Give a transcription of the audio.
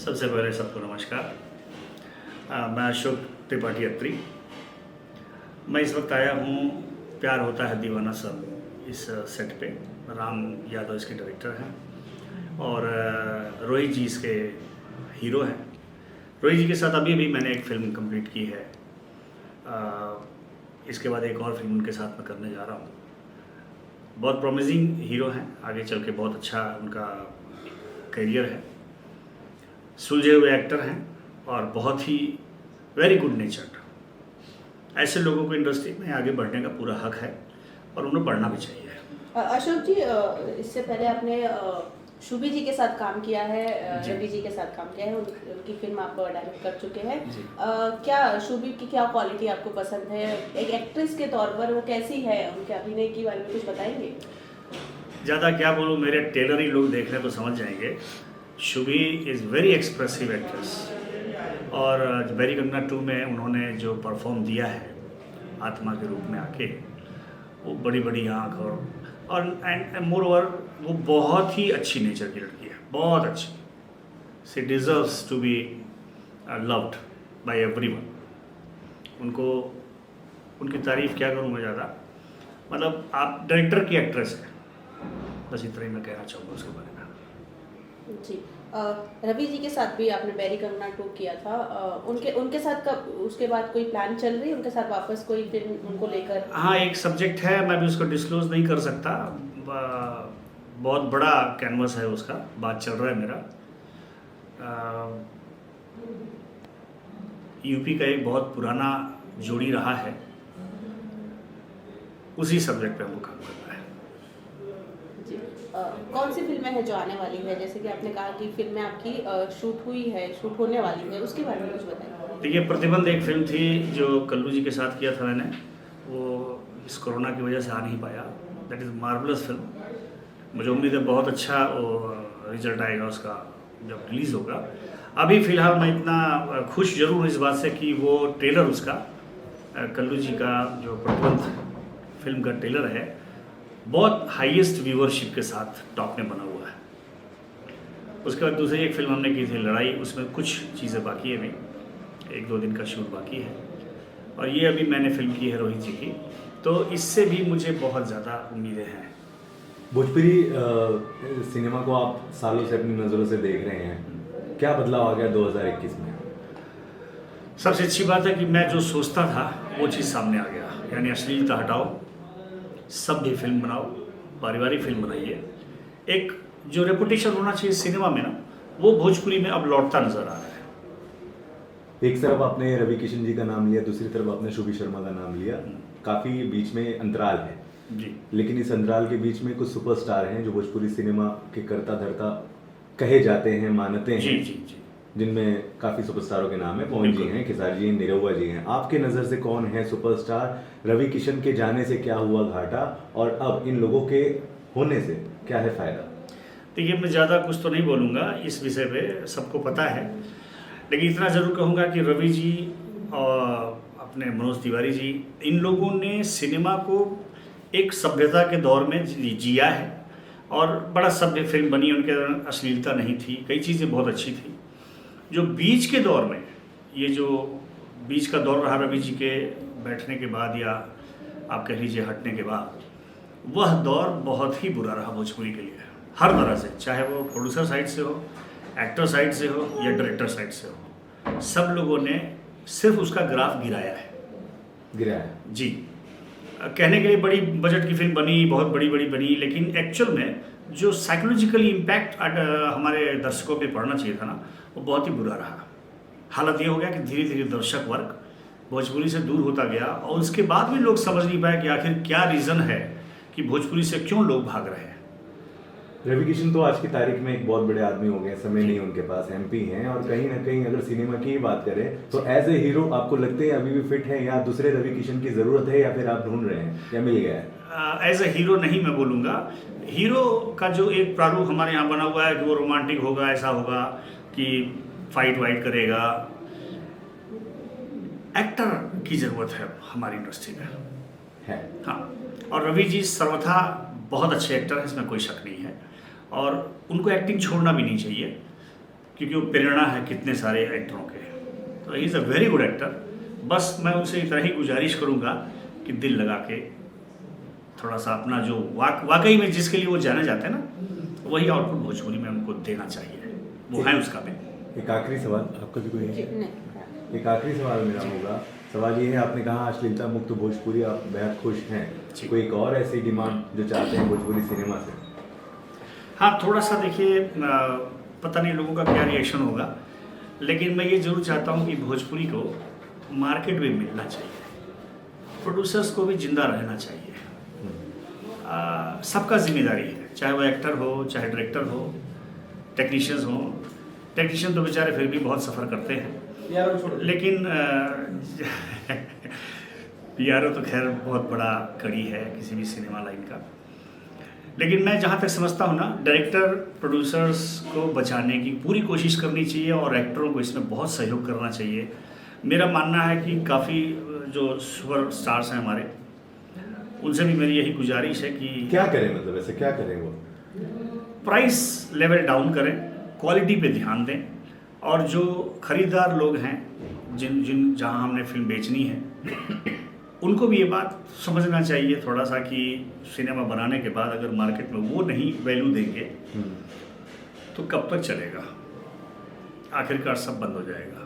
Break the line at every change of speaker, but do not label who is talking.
सबसे पहले सबको नमस्कार। मैं अशोक त्रिपाठी अत्री। मैं इस वक्त आया हूँ प्यार होता है दीवाना सब इस सेट पे। राम यादव इसके डायरेक्टर हैं और रोहित जी इसके हीरो हैं। रोहित जी के साथ अभी भी मैंने एक फिल्म कंप्लीट की है। इसके बाद एक और फिल्म उनके साथ मैं करने जा रहा हूँ। बहुत प्रॉमिसिंग हीरो हैं, आगे चल के बहुत अच्छा उनका करियर है। सुलझे हुए एक्टर हैं और बहुत ही वेरी गुड नेचर्ड। ऐसे लोगों को इंडस्ट्री में आगे बढ़ने का पूरा हक है और उन्हें बढ़ना भी चाहिए।
अशोक जी, इससे पहले आपने शुभी जी के साथ काम किया है, रवि जी के साथ काम किया है, उनकी फिल्म आप डायरेक्ट कर चुके हैं। क्या शुभी की क्या क्वालिटी आपको पसंद है? एक एक्ट्रेस के तौर पर वो कैसी है? उनके अभिनय के बारे में कुछ बताएंगे?
ज़्यादा क्या बोलूँ, मेरे टेलर ही लोग देख रहे तो समझ जाएंगे। Shubhi is very expressive actress और बैरी कंगना 2 में उन्होंने जो परफॉर्म दिया है आत्मा के रूप में आके, वो बड़ी बड़ी आँख और एंड मोर ओवर वो बहुत ही अच्छी नेचर की लड़की है, बहुत अच्छी। She deserves to be loved by everyone. उनको उनकी तारीफ़ क्या करूँ मैं ज़्यादा, मतलब आप डायरेक्टर की एक्ट्रेस है, बस इतना ही मैं कहना चाहूँगा उसके बारे में।
जी, रवि जी के साथ भी आपने बैरी कंगना 2 किया था। उनके साथ कब, उसके बाद कोई प्लान चल रही है उनके साथ वापस कोई फिल्म उनको लेकर?
हाँ, एक सब्जेक्ट है, मैं भी उसको डिस्क्लोज नहीं कर सकता। बहुत बड़ा कैनवस है उसका, बात चल रहा है मेरा। यूपी का एक बहुत पुराना जोड़ी रहा है, उसी सब्जेक्ट पे हमको काम करना है।
जी, कौन सी फिल्में हैं जो आने वाली है? जैसे कि आपने कहा कि फिल्में आपकी शूट हुई है, शूट होने वाली है, उसके बारे में कुछ बताएं।
देखिए, प्रतिबंध एक फिल्म थी जो कल्लू जी के साथ किया था मैंने, वो इस कोरोना की वजह से आ नहीं पाया। That is marvellous film. मुझे उम्मीद है बहुत अच्छा वो रिजल्ट आएगा उसका जब रिलीज़ होगा। अभी फ़िलहाल मैं इतना खुश ज़रूर हूँ इस बात से कि वो ट्रेलर उसका कल्लू जी का जो प्रतिबंध फिल्म का ट्रेलर है, बहुत हाईएस्ट व्यूअरशिप के साथ टॉप में बना हुआ है। उसके बाद दूसरी एक फिल्म हमने की थी लड़ाई, उसमें कुछ चीज़ें बाकी है, अभी 1-2 दिन का शूट बाकी है। और ये अभी मैंने फिल्म की है रोहित जी की, तो इससे भी मुझे बहुत ज़्यादा उम्मीदें हैं।
भोजपुरी सिनेमा को आप सालों से अपनी नज़रों से देख रहे हैं, क्या बदलाव आ गया 2021 में?
सबसे अच्छी बात है कि मैं जो सोचता था वो चीज़ सामने आ गया, यानी अश्लीलता हटाओ, सभ्य फिल्म बनाओ, पारिवारिक फिल्म बनाइए। एक जो रेपुटेशन होना चाहिए सिनेमा में ना, वो भोजपुरी में अब लौटता नज़र आ रहा है।
एक तरफ आपने रवि किशन जी का नाम लिया, दूसरी तरफ आपने शुभी शर्मा का नाम लिया। काफ़ी बीच में अंतराल है
जी,
लेकिन इस अंतराल के बीच में कुछ सुपरस्टार हैं जो भोजपुरी सिनेमा के करता धरता कहे जाते हैं, मानते हैं।
जी जी जी,
जिनमें काफ़ी सुपरस्टारों के नाम है, पवन जी हैं, खेसारी जी हैं, निरहुआ जी हैं। आपके नज़र से कौन है सुपरस्टार? रवि किशन के जाने से क्या हुआ घाटा और अब इन लोगों के होने से क्या है फ़ायदा?
देखिए, मैं ज़्यादा कुछ तो नहीं बोलूँगा इस विषय पे, सबको पता है। लेकिन इतना ज़रूर कहूँगा कि रवि जी और अपने मनोज तिवारी जी, इन लोगों ने सिनेमा को एक सभ्यता के दौर में जिया है और बड़ा सभ्य फिल्म बनी। उनके अंदर अश्लीलता नहीं थी, कई चीज़ें बहुत अच्छी थी। जो बीच के दौर में, ये जो बीच का दौर रहा रवि जी के बैठने के बाद या आप कह लीजिए हटने के बाद, वह दौर बहुत ही बुरा रहा भोजपुरी के लिए, हर तरह से, चाहे वो प्रोड्यूसर साइड से हो, एक्टर साइड से हो या डायरेक्टर साइड से हो। सब लोगों ने सिर्फ उसका ग्राफ गिराया है।
गिराया
जी, कहने के लिए बड़ी बजट की फिल्म बनी, बहुत बड़ी बड़ी बनी, लेकिन एक्चुअल में जो साइकोलॉजिकली इम्पैक्ट हमारे दर्शकों पे पड़ना चाहिए था ना, वो बहुत ही बुरा रहा। हालत ये हो गया कि धीरे धीरे दर्शक वर्ग भोजपुरी से दूर होता गया और उसके बाद भी लोग समझ नहीं पाए कि आखिर क्या रीज़न है कि भोजपुरी से क्यों लोग भाग रहे हैं।
रवि किशन तो आज की तारीख में एक बहुत बड़े आदमी हो गए, समय नहीं उनके पास, एमपी हैं और कहीं ना कहीं अगर सिनेमा की ही बात करें तो एज ए हीरो आपको लगते हैं अभी भी फिट है या दूसरे रवि किशन की ज़रूरत है या फिर आप ढूंढ रहे हैं या मिल गया है?
एज ए हीरो नहीं मैं बोलूँगा। हीरो का जो एक प्रारूप हमारे यहाँ बना हुआ है कि वो रोमांटिक होगा, ऐसा होगा कि फाइट वाइट करेगा। एक्टर की ज़रूरत है हमारी इंडस्ट्री में
है।
हाँ, और रवि जी सर्वथा बहुत अच्छे एक्टर हैं, इसमें कोई शक नहीं है और उनको एक्टिंग छोड़ना भी नहीं चाहिए। क्योंकि वो प्रेरणा है कितने सारे एक्टरों के। तो he is a very good actor. बस मैं उनसे इतना ही गुजारिश करूँगा कि दिल लगा के थोड़ा सा अपना जो वाकई में जिसके लिए वो जाने जाते हैं ना, वही आउटपुट भोजपुरी में उनको देना चाहिए। वो है उसका में।
एक आखिरी सवाल आपका भी कोई है?
नहीं।
एक आखिरी सवाल मेरा होगा। सवाल ये है, आपने कहा अश्लीलता मुक्त भोजपुरी, आप बेहद खुश हैं।
जी।
कोई एक और ऐसी डिमांड जो चाहते हैं भोजपुरी सिनेमा से?
हाँ, थोड़ा सा देखिए, पता नहीं लोगों का क्या रिएक्शन होगा, लेकिन मैं ये जरूर चाहता हूँ कि भोजपुरी को मार्केट में मिलना चाहिए, प्रोड्यूसर्स को भी जिंदा रहना चाहिए। सबका जिम्मेदारी है, चाहे वो एक्टर हो, चाहे डायरेक्टर हो, टेक्नीशियंस हो। टेक्नीशियन तो बेचारे फिर भी बहुत सफ़र करते हैं, लेकिन पीआरओ तो खैर बहुत बड़ा कड़ी है किसी भी सिनेमा लाइन का। लेकिन मैं जहाँ तक समझता हूँ ना, डायरेक्टर प्रोड्यूसर्स को बचाने की पूरी कोशिश करनी चाहिए और एक्टरों को इसमें बहुत सहयोग करना चाहिए। मेरा मानना है कि काफ़ी जो सुपर स्टार्स हैं हमारे, उनसे भी मेरी यही गुजारिश है कि
क्या करें, मतलब ऐसे क्या करें वो?
प्राइस लेवल डाउन करें, क्वालिटी पे ध्यान दें, और जो खरीदार लोग हैं जिन जहाँ हमने फिल्म बेचनी है, उनको भी ये बात समझना चाहिए थोड़ा सा कि सिनेमा बनाने के बाद अगर मार्केट में वो नहीं वैल्यू देंगे तो कब तक चलेगा, आखिरकार सब बंद हो जाएगा।